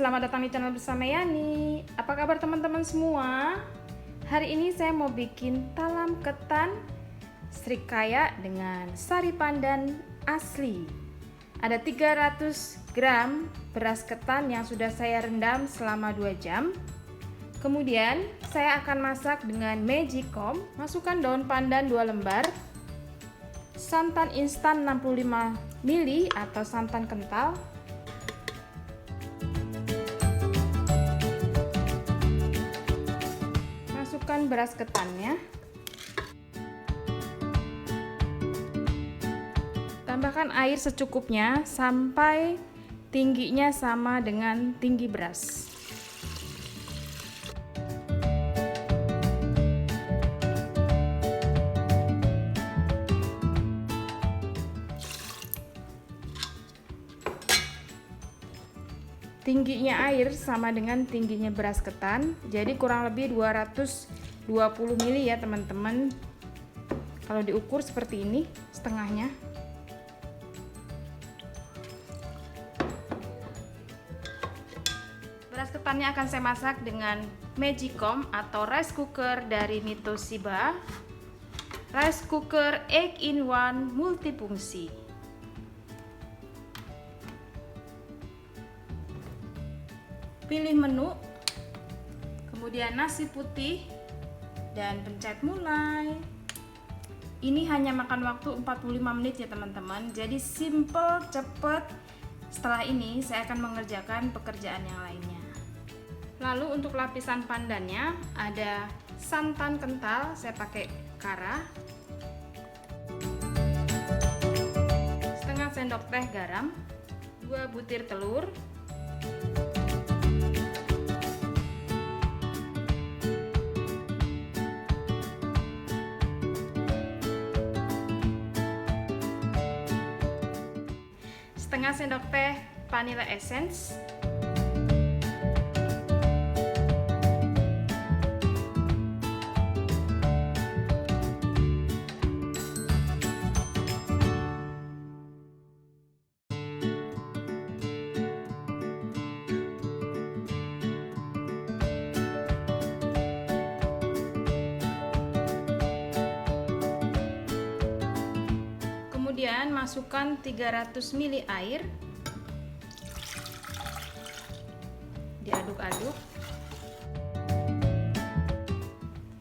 selamat datang di channel bersama Yani. Apa kabar teman-teman semua? Hari ini saya mau bikin talam ketan srikaya dengan sari pandan asli. Ada 300 gram beras ketan yang sudah saya rendam selama 2 jam. Kemudian saya akan masak dengan magicom. Masukkan daun pandan 2 lembar, santan instan 65 ml atau santan kental, masukkan beras ketannya, tambahkan air secukupnya sampai tingginya sama dengan tinggi beras. Tingginya air sama dengan tingginya beras ketan, jadi kurang lebih 220 ml ya teman-teman. Kalau diukur seperti ini setengahnya. Beras ketannya akan saya masak dengan magicom atau rice cooker dari Mitoshiba. Rice cooker egg in one multifungsi. Pilih menu, kemudian nasi putih, dan pencet mulai. Ini hanya makan waktu 45 menit ya teman-teman, jadi simple, cepet. Setelah ini saya akan mengerjakan pekerjaan yang lainnya. Lalu untuk lapisan pandannya ada santan kental, saya pakai kara, setengah sendok teh garam, 2 butir telur, setengah sendok teh vanilla essence, kemudian masukkan 300 ml air, diaduk-aduk.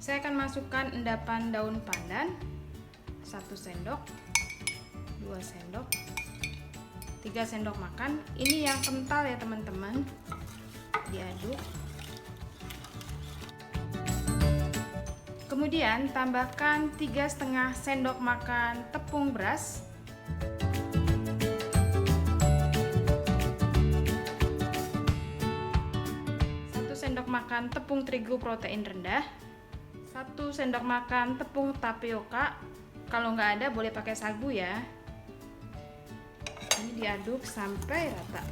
Saya akan masukkan endapan daun pandan 1 sendok, 2 sendok, 3 sendok makan. Ini yang kental ya teman-teman, diaduk. Kemudian tambahkan 3,5 sendok makan tepung beras, 1 sendok makan tepung terigu protein rendah, 1 sendok makan tepung tapioka. Kalau nggak ada boleh pakai sagu ya. Ini diaduk sampai rata.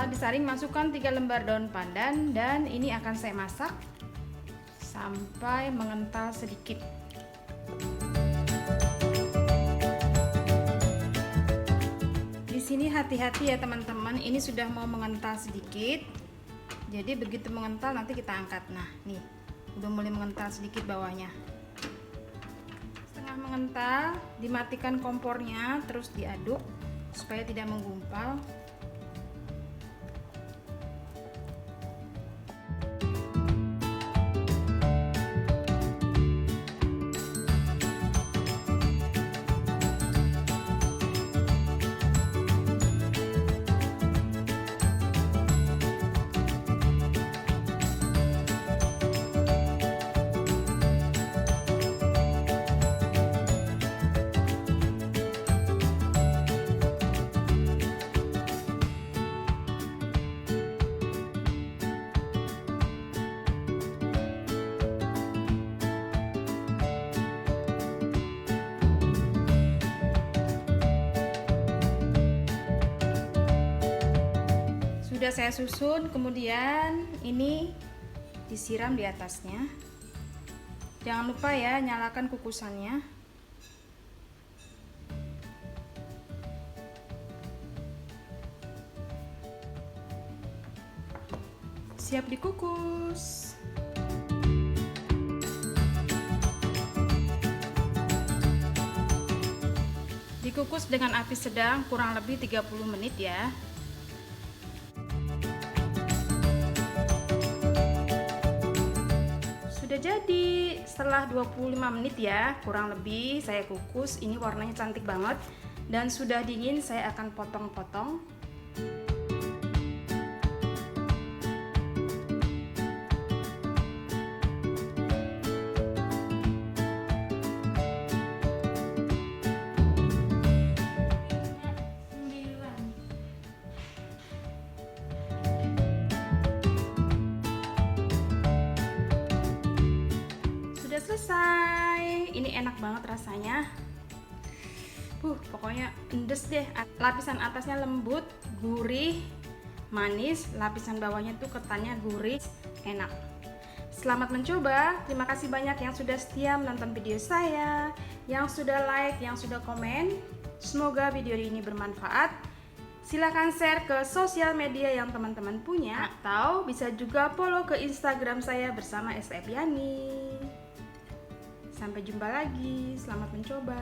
Disaring, masukkan 3 lembar daun pandan dan ini akan saya masak sampai mengental sedikit. Di sini hati-hati ya teman-teman, ini sudah mau mengental sedikit. Jadi begitu mengental nanti kita angkat. Nah, nih udah mulai mengental sedikit bawahnya. Setengah mengental, dimatikan kompornya, terus diaduk supaya tidak menggumpal. sudah saya susun, kemudian ini disiram di atasnya. Jangan lupa ya, nyalakan kukusannya. Siap dikukus. Dikukus dengan api sedang kurang lebih 30 menit ya. Sudah jadi setelah 25 menit ya, kurang lebih saya kukus. Ini warnanya cantik banget dan sudah dingin. Saya akan potong-potong. Selesai. Ini enak banget rasanya. Pokoknya endes deh. Lapisan atasnya lembut, gurih, manis. Lapisan bawahnya tuh ketannya gurih, enak. Selamat mencoba. Terima kasih banyak yang sudah setia menonton video saya, yang sudah like, yang sudah komen. Semoga video ini bermanfaat. Silahkan share ke sosial media yang teman-teman punya, atau bisa juga follow ke Instagram saya bersama ST Epyani. Sampai jumpa lagi, selamat mencoba.